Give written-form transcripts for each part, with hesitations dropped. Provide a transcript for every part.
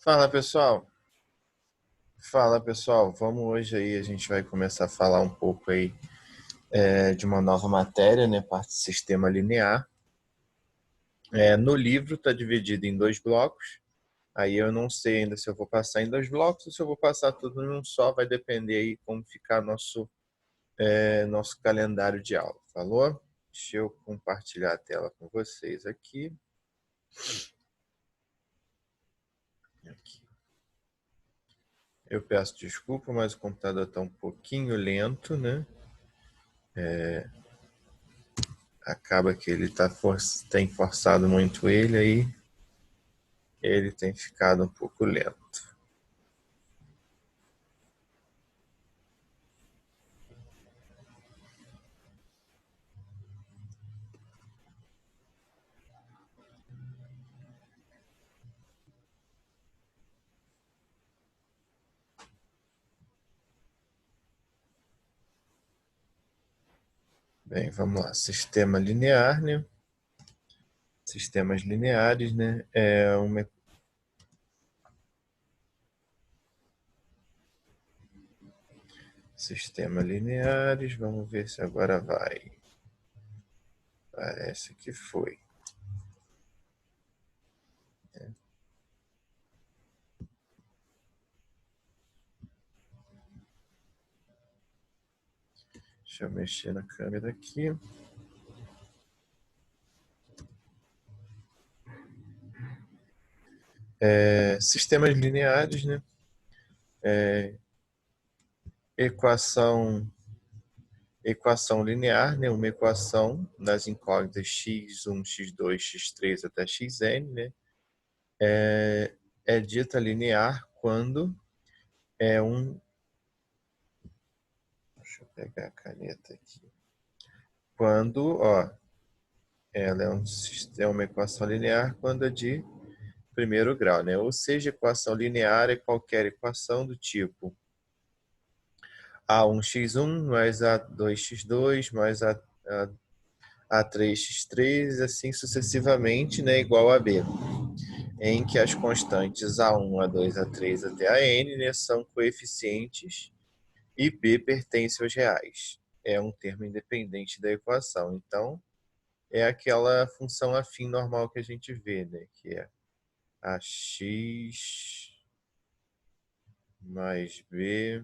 Fala pessoal, fala pessoal, vamos hoje aí, a gente vai começar a falar um pouco aí de uma nova matéria, né, parte do sistema linear. No livro está dividido em dois blocos, aí eu não sei ainda se eu vou passar em dois blocos ou se eu vou passar tudo em um só, vai depender aí como ficar nosso calendário de aula, falou? Deixa eu compartilhar a tela com vocês aqui. Eu peço desculpa, mas o computador está um pouquinho lento, né? Acaba que ele tem forçado muito ele aí, ele tem ficado um pouco lento. Bem, vamos lá. Sistema linear, né? Sistemas lineares, né? Sistema lineares, vamos ver se agora vai. Parece que foi. Deixa eu mexer na câmera aqui. Sistemas lineares, né? Equação Equação linear, né? Uma equação das incógnitas x1, x2, x3 até xn, né? É dita linear quando é um... Deixa eu pegar a caneta aqui. Quando, ó, ela é uma equação linear quando é de primeiro grau, né? Ou seja, equação linear é qualquer equação do tipo A1x1 mais A2x2 mais A3x3, assim sucessivamente, né, igual a B, em que as constantes A1, A2, A3 até a N, né, são coeficientes e B pertence aos reais. É um termo independente da equação. Então, é aquela função afim normal que a gente vê, né, que é AX mais B.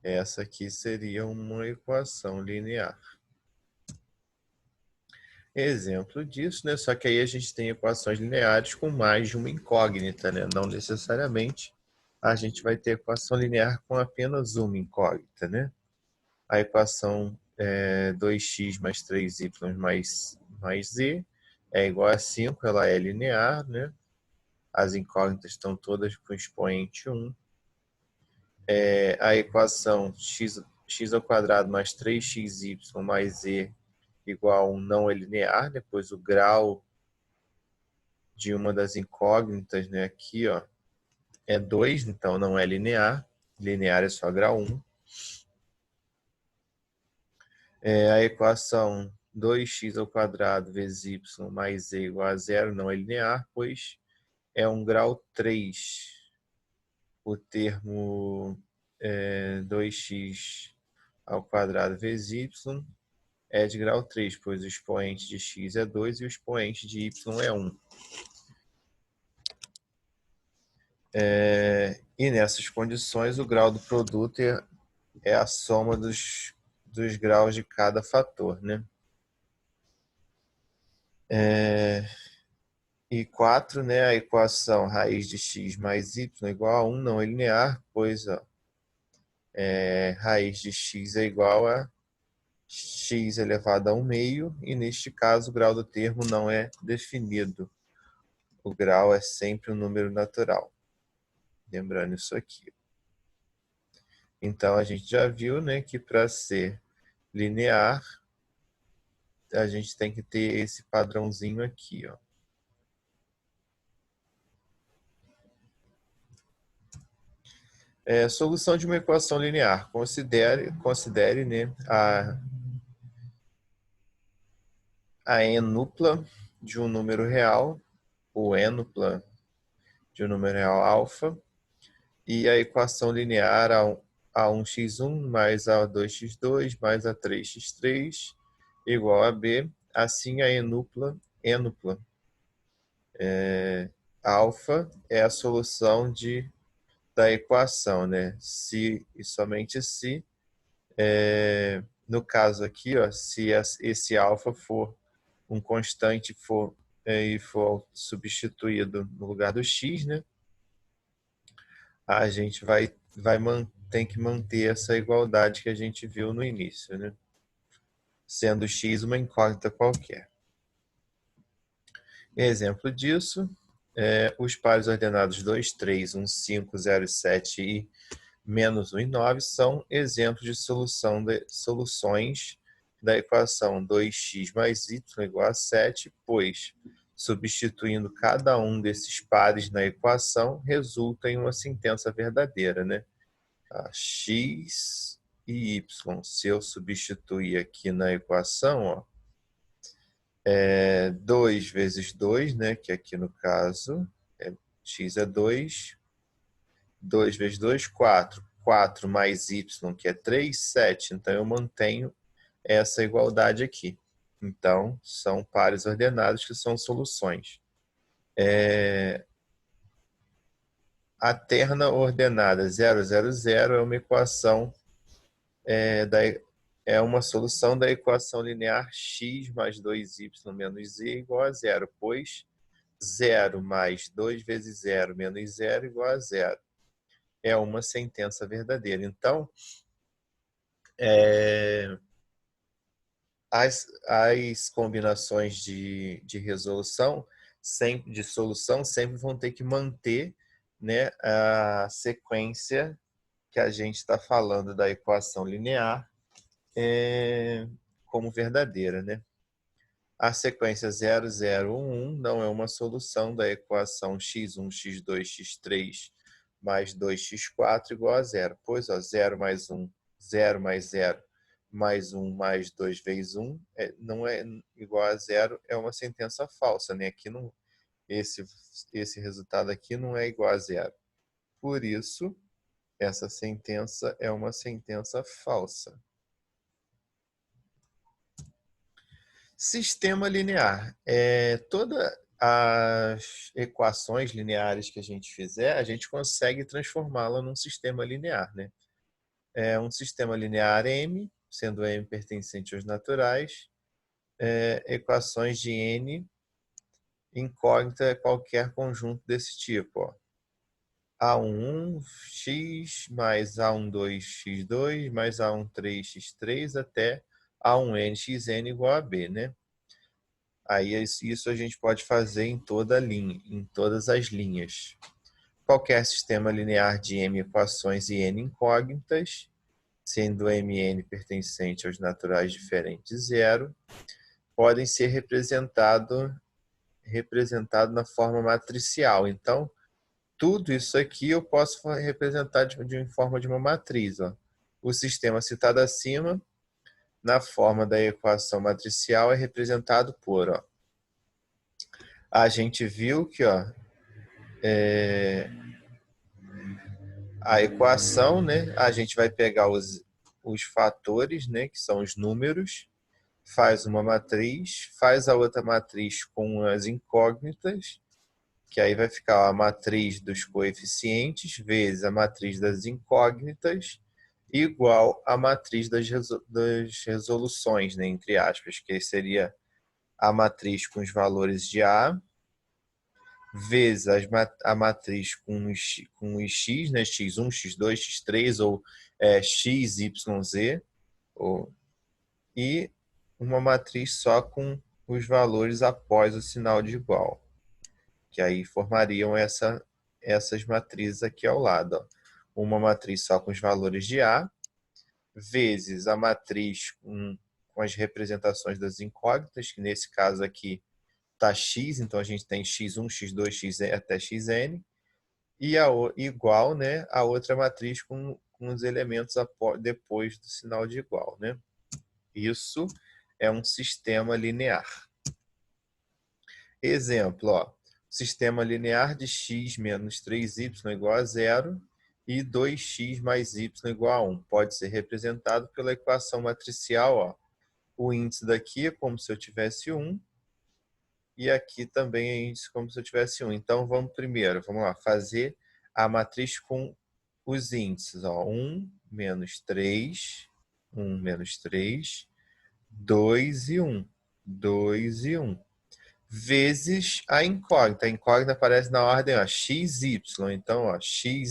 Essa aqui seria uma equação linear. Exemplo disso, né? Só que aí a gente tem equações lineares com mais de uma incógnita, né? Não necessariamente a gente vai ter equação linear com apenas uma incógnita, né? A equação 2x mais 3y mais z é igual a 5, ela é linear, né? As incógnitas estão todas com expoente 1. A equação x ao quadrado mais 3xy mais z igual a 1 não é linear, depois o grau de uma das incógnitas, né, aqui, ó, é 2, então não é linear. Linear é só grau 1. A equação 2x ao quadrado vezes y mais z igual a 0 não é linear, pois é um grau 3. O termo 2x ao quadrado vezes y é de grau 3, pois o expoente de x é 2 e o expoente de y é 1. E nessas condições, o grau do produto é a soma dos graus de cada fator, né? E 4, né, a equação raiz de x mais y igual a 1 não é linear, pois ó, raiz de x é igual a x elevado a 1 meio, e neste caso o grau do termo não é definido. O grau é sempre um número natural. Lembrando isso aqui. Então a gente já viu, né, que para ser linear, a gente tem que ter esse padrãozinho aqui, ó. Solução de uma equação linear. Considere, né, a n-nupla de um número real, ou n-nupla de um número real alfa, e a equação linear A1x1 mais A2x2 mais A3x3 igual a B. Assim, a enupla alfa é a solução da equação, né? Se e somente se, no caso aqui, ó, se esse alfa for um constante e for substituído no lugar do x, né? A gente tem que manter essa igualdade que a gente viu no início, né? Sendo x uma incógnita qualquer. Exemplo disso, os pares ordenados 2, 3, 1, 5, 0 e 7 e menos 1 e 9 são exemplos de soluções da equação 2x mais y igual a 7, pois, substituindo cada um desses pares na equação, resulta em uma sentença verdadeira, né? X e y. Se eu substituir aqui na equação, ó, 2 vezes 2, né, que aqui no caso, x é 2, 2 vezes 2, 4. 4 mais y, que é 3, 7. Então, eu mantenho essa igualdade aqui. Então, são pares ordenados que são soluções. A terna ordenada 0, 0, 0 é uma equação, é uma solução da equação linear x mais 2y menos z igual a 0, pois 0 mais 2 vezes 0 menos 0 igual a 0. É uma sentença verdadeira. Então, as combinações de resolução, de solução, sempre vão ter que manter, né, a sequência que a gente está falando da equação linear como verdadeira, né? A sequência 0, 0, 1, 1 não é uma solução da equação x1, x2, x3 mais 2x4 igual a 0, pois 0 mais 1, 0 mais 0 mais 1 mais 2 vezes 1 não é igual a 0, é uma sentença falsa, né? Aqui não, esse resultado aqui não é igual a 0. Por isso, essa sentença é uma sentença falsa. Sistema linear. Todas as equações lineares que a gente fizer, a gente consegue transformá-la num sistema linear, né? É um sistema linear M, sendo M pertencente aos naturais, equações de N incógnita é qualquer conjunto desse tipo, ó. A11x mais A12x2 mais A13x3 até A1nxn igual a B, né? Aí isso a gente pode fazer em toda a linha, em todas as linhas. Qualquer sistema linear de M equações e N incógnitas, sendo Mn pertencente aos naturais diferentes de zero, podem ser representado na forma matricial. Então, tudo isso aqui eu posso representar de forma de uma matriz. Ó. O sistema citado acima, na forma da equação matricial, é representado por... Ó, a gente viu que a equação, né, a gente vai pegar os fatores, né, que são os números, faz uma matriz, faz a outra matriz com as incógnitas, que aí vai ficar a matriz dos coeficientes vezes a matriz das incógnitas igual a matriz das resoluções, né, entre aspas, que seria a matriz com os valores de A vezes a matriz com os x, né, x1, x2, x3 ou x, y, z, e uma matriz só com os valores após o sinal de igual, que aí formariam essas matrizes aqui ao lado. Ó. Uma matriz só com os valores de A, vezes a matriz com as representações das incógnitas, que nesse caso aqui está x, então a gente tem x1, x2, xn até xn, e igual, né, a outra matriz com os elementos depois do sinal de igual. Né? Isso é um sistema linear. Exemplo, ó, sistema linear de x menos 3y igual a zero e 2x mais y igual a 1. Pode ser representado pela equação matricial. Ó. O índice daqui é como se eu tivesse 1 e aqui também é índice como se eu tivesse 1. Então, vamos lá, fazer a matriz com os índices. Ó. 1 menos 3, 1 menos 3, 2 e 1. 2 e 1. Vezes a incógnita. A incógnita aparece na ordem ó, xy. Então, ó, xy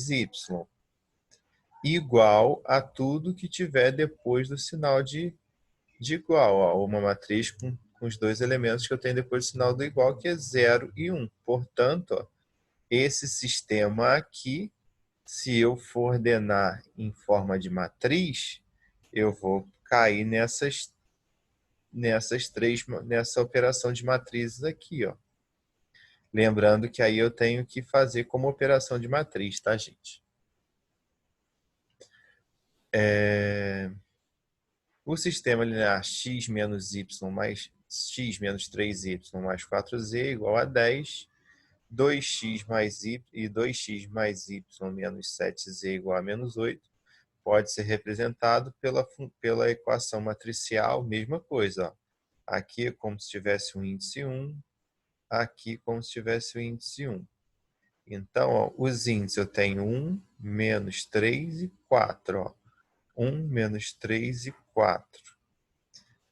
igual a tudo que tiver depois do sinal de igual. Ó, uma matriz com os dois elementos que eu tenho depois do sinal do igual, que é 0 e 1. Portanto, ó, esse sistema aqui, se eu for ordenar em forma de matriz, eu vou cair nessa operação de matrizes aqui, ó. Lembrando que aí eu tenho que fazer como operação de matriz, tá, gente? O sistema linear x menos y mais x menos 3y mais 4z igual a 10, 2x mais y e 2x mais y menos 7z igual a menos 8, pode ser representado pela equação matricial, mesma coisa. Ó. Aqui é como se tivesse um índice 1, aqui como se tivesse o índice 1. Então, ó, os índices eu tenho 1, menos 3 e 4. Ó. 1, menos 3 e 4.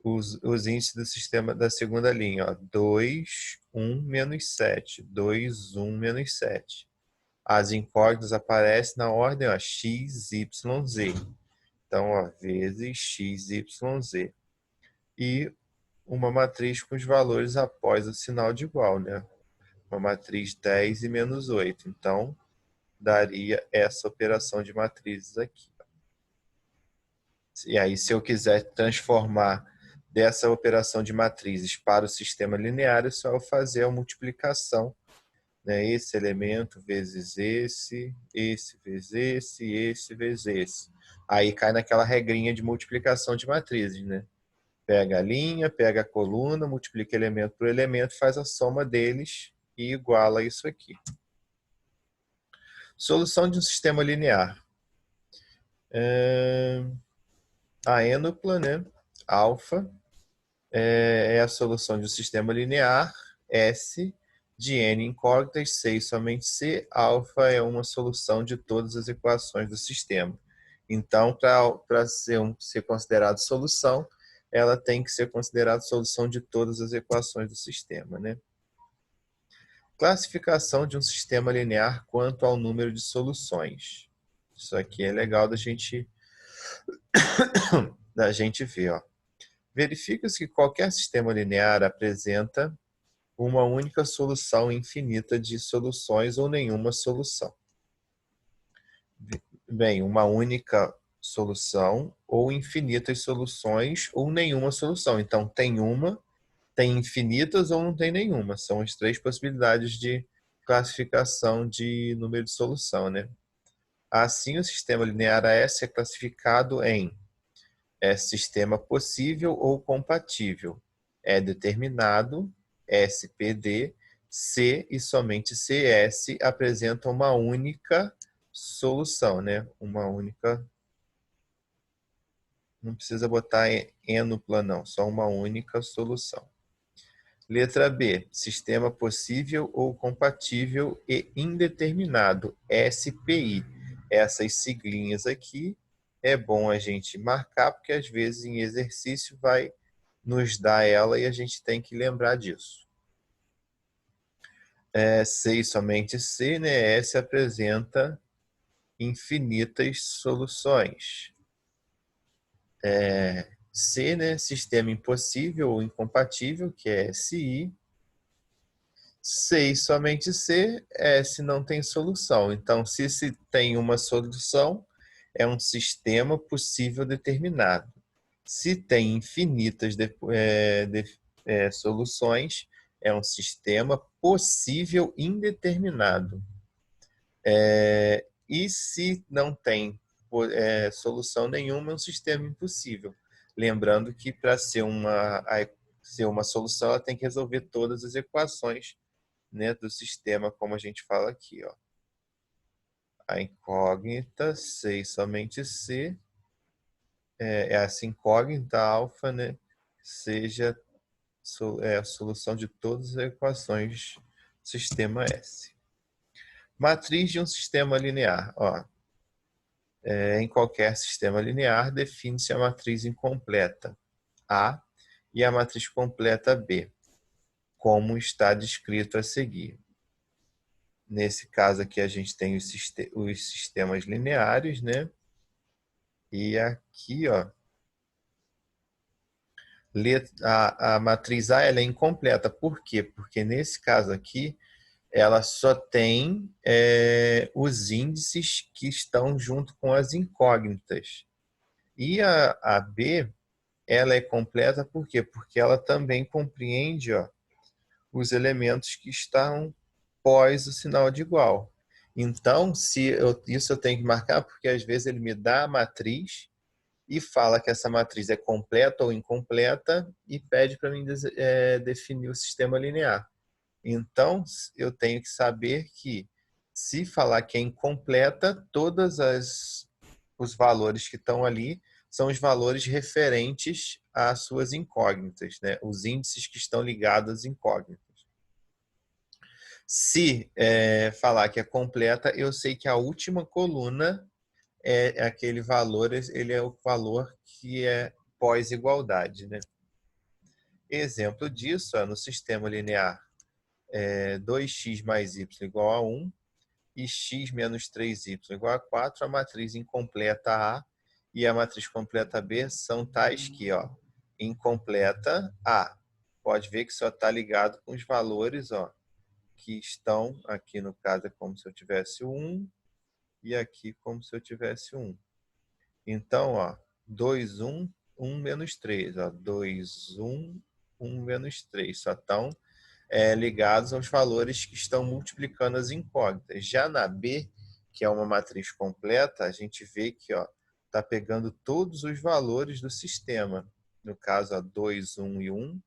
Os índices do sistema da segunda linha. Ó. 2, 1, menos 7. 2, 1, menos 7. As incógnitas aparecem na ordem ó, x, y, z. Então, ó, vezes x, y, z. E uma matriz com os valores após o sinal de igual, né? Uma matriz 10 e menos 8. Então, daria essa operação de matrizes aqui. E aí, se eu quiser transformar dessa operação de matrizes para o sistema linear, é só eu fazer a multiplicação. Né? Esse elemento vezes esse vezes esse vezes esse. Aí cai naquela regrinha de multiplicação de matrizes. Né? Pega a linha, pega a coluna, multiplica elemento por elemento, faz a soma deles e iguala isso aqui. Solução de um sistema linear. A ênupla, né? Alfa, é a solução de um sistema linear. S de N incógnitas, C e somente C. Alfa é uma solução de todas as equações do sistema. Então, para ser considerado solução, ela tem que ser considerada solução de todas as equações do sistema. Né? Classificação de um sistema linear quanto ao número de soluções. Isso aqui é legal da gente ver. Ó. Verifica-se que qualquer sistema linear apresenta uma única solução infinita de soluções ou nenhuma solução. Bem, uma única solução ou infinitas soluções ou nenhuma solução. Então, tem uma, tem infinitas ou não tem nenhuma. São as três possibilidades de classificação de número de solução, né? Assim, o sistema linear S é classificado em sistema possível ou compatível, é determinado, SPD, C e somente CS apresentam uma única solução, né? Uma única. Não precisa botar ênupla, não, só uma única solução. Letra B, sistema possível ou compatível e indeterminado, SPI. Essas siglinhas aqui é bom a gente marcar, porque às vezes em exercício vai nos dar ela e a gente tem que lembrar disso. C e somente C, né? S apresenta infinitas soluções. C, né? Sistema impossível ou incompatível, que é SI. C e somente C, S não tem solução. Então, se tem uma solução, é um sistema possível determinado. Se tem infinitas soluções, é um sistema possível indeterminado. E se não tem solução nenhuma, é um sistema impossível. Lembrando que para ser uma solução, ela tem que resolver todas as equações né, do sistema, como a gente fala aqui, ó. A incógnita, C e somente C, essa incógnita alfa, né, seja a solução de todas as equações do sistema S. Matriz de um sistema linear. Ó, em qualquer sistema linear, define-se a matriz incompleta A e a matriz completa B, como está descrito a seguir. Nesse caso aqui, a gente tem os sistemas lineares, né? E aqui, ó, a matriz A ela é incompleta. Por quê? Porque nesse caso aqui, ela só tem os índices que estão junto com as incógnitas. E a B, ela é completa por quê? Porque ela também compreende, ó, os elementos que estão pós o sinal de igual. Então, isso eu tenho que marcar, porque às vezes ele me dá a matriz e fala que essa matriz é completa ou incompleta e pede para mim definir o sistema linear. Então, eu tenho que saber que, se falar que é incompleta, todos os valores que estão ali são os valores referentes às suas incógnitas, né? Os índices que estão ligados às incógnitas. Se falar que é completa, eu sei que a última coluna é aquele valor, ele é o valor que é pós-igualdade, né? Exemplo disso, no sistema linear, 2x mais y igual a 1 e x menos 3y igual a 4, a matriz incompleta A e a matriz completa B são tais que, ó, incompleta A. Pode ver que só está ligado com os valores, ó, que estão, aqui no caso é como se eu tivesse 1 e aqui como se eu tivesse 1. Então, ó, 2, 1, 1 menos 3. Ó, 2, 1, 1 menos 3. Só estão ligados aos valores que estão multiplicando as incógnitas. Já na B, que é uma matriz completa, a gente vê que está pegando todos os valores do sistema. No caso, ó, 2, 1 e 1,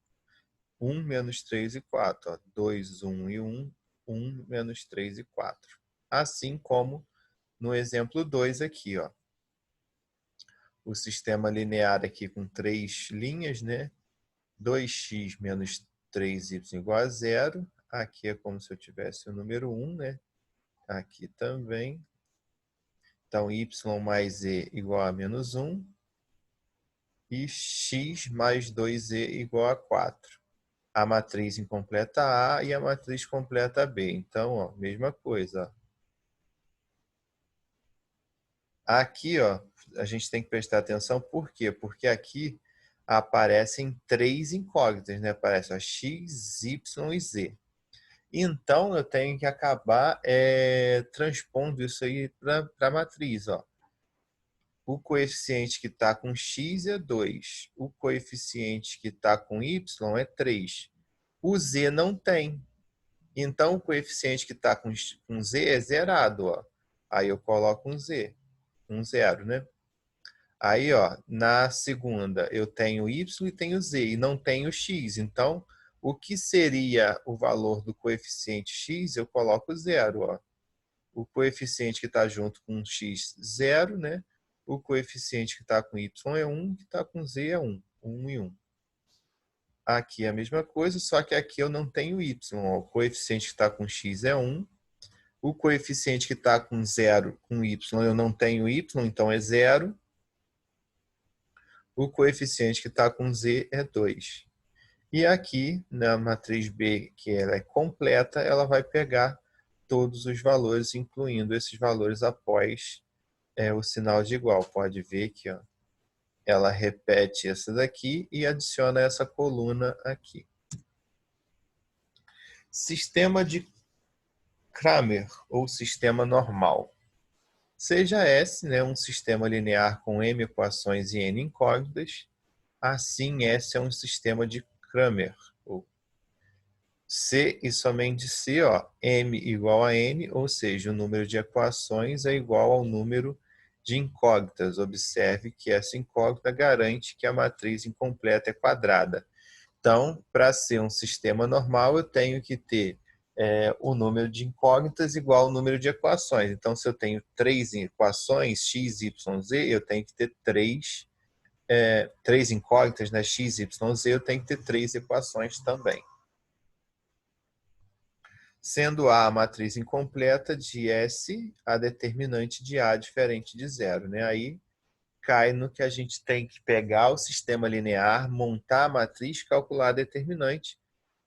1 menos 3 e 4. Ó, 2, 1 e 1, 1 menos 3 e 4. Assim como no exemplo 2 aqui, ó. O sistema linear aqui com 3 linhas, né? 2x menos 3y igual a 0. Aqui é como se eu tivesse o número 1, né? Aqui também. Então, y mais e igual a menos 1. E x mais 2e igual a 4. A matriz incompleta A e a matriz completa B. Então, ó, mesma coisa. Ó. Aqui, ó, a gente tem que prestar atenção. Por quê? Porque aqui aparecem 3 incógnitas, né? Aparece ó, x, y e z. Então, eu tenho que acabar transpondo isso aí para a matriz. Ó. O coeficiente que está com x é 2. O coeficiente que está com y é 3. O z não tem. Então, o coeficiente que está com z é zerado. Ó. Aí eu coloco um z, um zero, né? Aí, ó, na segunda, eu tenho y e tenho z, e não tenho x. Então, o que seria o valor do coeficiente x, eu coloco zero. Ó. O coeficiente que está junto com x, zero, né? O coeficiente que está com y é 1, que está com z é 1. 1 e 1. Aqui é a mesma coisa, só que aqui eu não tenho y. Ó. O coeficiente que está com x é 1. O coeficiente que está com 0, com y, eu não tenho y, então é 0. O coeficiente que está com z é 2. E aqui, na matriz B, que ela é completa, ela vai pegar todos os valores, incluindo esses valores após o sinal de igual. Pode ver que ó, ela repete essa daqui e adiciona essa coluna aqui. Sistema de Cramer, ou sistema normal. Seja S um sistema linear com m equações e n incógnitas, assim S é um sistema de Cramer. C e somente C, ó, m igual a n, ou seja, o número de equações é igual ao número de incógnitas. Observe que essa incógnita garante que a matriz incompleta é quadrada. Então, para ser um sistema normal, eu tenho que ter o número de incógnitas igual ao número de equações. Então, se eu tenho 3 equações, x, y, z, eu tenho que ter 3 incógnitas, né? X, y, z, eu tenho que ter 3 equações também. Sendo A a matriz incompleta de S, a determinante de A diferente de zero, né? Aí cai no que a gente tem que pegar o sistema linear, montar a matriz, calcular a determinante,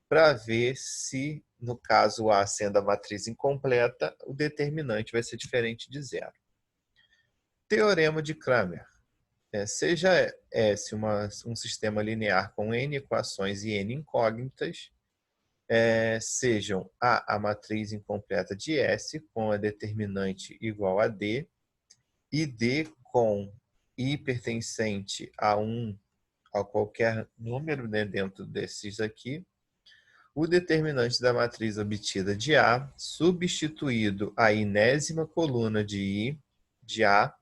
para ver se, no caso A sendo a matriz incompleta, o determinante vai ser diferente de zero. Teorema de Cramer. Seja S um sistema linear com N equações e N incógnitas, sejam A matriz incompleta de S, com a determinante igual a D, e D com I pertencente a qualquer número, né, dentro desses aqui, o determinante da matriz obtida de A, substituído a enésima coluna de A,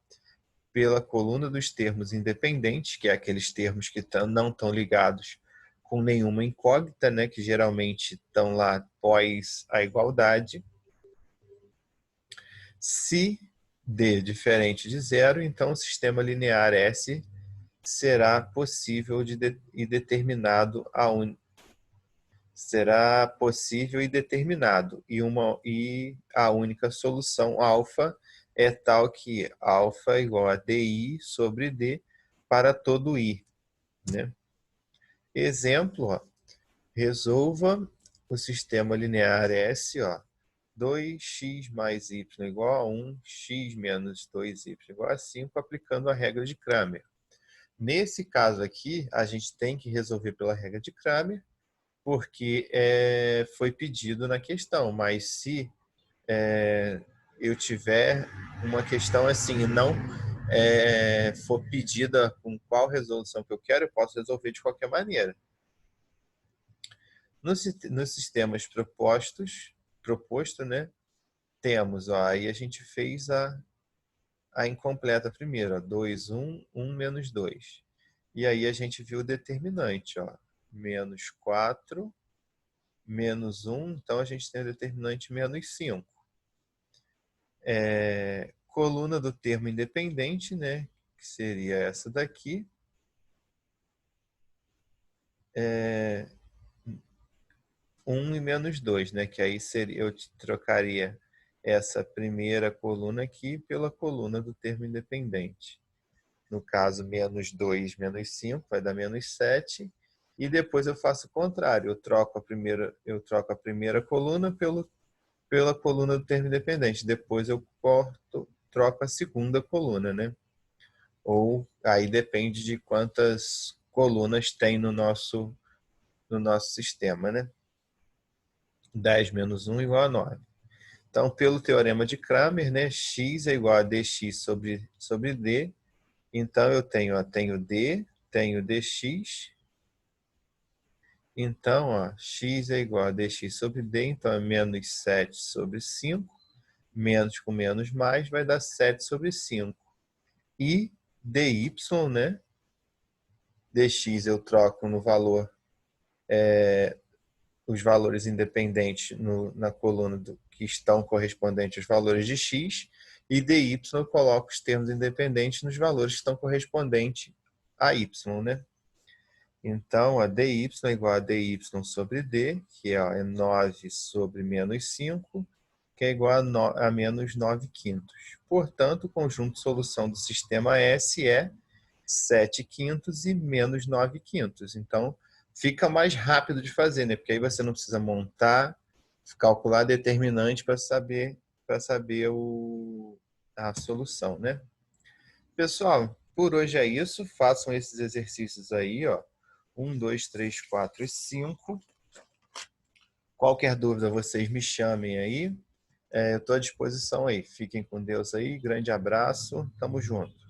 pela coluna dos termos independentes, que é aqueles termos que não estão ligados com nenhuma incógnita, né, que geralmente estão lá após a igualdade. Se D diferente de zero, então o sistema linear S será possível e determinado será possível e determinado. E a única solução alfa é tal que alfa é igual a DI sobre D para todo I, né? Exemplo, ó, resolva o sistema linear S, ó, 2x mais y igual a 1, x menos 2y igual a 5, aplicando a regra de Cramer. Nesse caso aqui, a gente tem que resolver pela regra de Cramer, porque foi pedido na questão, mas se eu tiver uma questão assim, não for pedida com qual resolução que eu quero, eu posso resolver de qualquer maneira. Nos sistemas proposto, né, temos, ó, aí a gente fez a incompleta primeiro, ó, 2, 1, 1 menos 2. E aí a gente viu o determinante, ó, menos 4, menos 1, então a gente tem o determinante menos 5. Coluna do termo independente, né, que seria essa daqui. 1 e menos 2, né, que aí eu trocaria essa primeira coluna aqui pela coluna do termo independente. No caso, menos 2, menos 5, vai dar menos 7. E depois eu faço o contrário. Eu troco a primeira coluna pela coluna do termo independente. Depois eu troco a segunda coluna, né? Ou aí depende de quantas colunas tem no nosso sistema, né? 10 menos 1 igual a 9. Então, pelo teorema de Cramer, né, x é igual a dx sobre d. Então, eu tenho d, tenho dx. Então, ó, x é igual a dx sobre d, então é menos 7 sobre 5. Menos com menos mais vai dar 7 sobre 5. E dy, né, dx eu troco no valor, os valores independentes na coluna que estão correspondentes aos valores de x, e dy eu coloco os termos independentes nos valores que estão correspondentes a y, né? Então, a dy é igual a dy sobre d, que é 9 sobre menos 5, que é igual a menos 9 quintos. Portanto, o conjunto de solução do sistema S é 7 quintos e menos 9 quintos. Então, fica mais rápido de fazer, né? Porque aí você não precisa montar, calcular determinante para saber a solução, né? Pessoal, por hoje é isso. Façam esses exercícios aí, ó. 1, 2, 3, 4 e 5. Qualquer dúvida, vocês me chamem aí. Eu estou à disposição aí. Fiquem com Deus aí. Grande abraço. Tamo junto.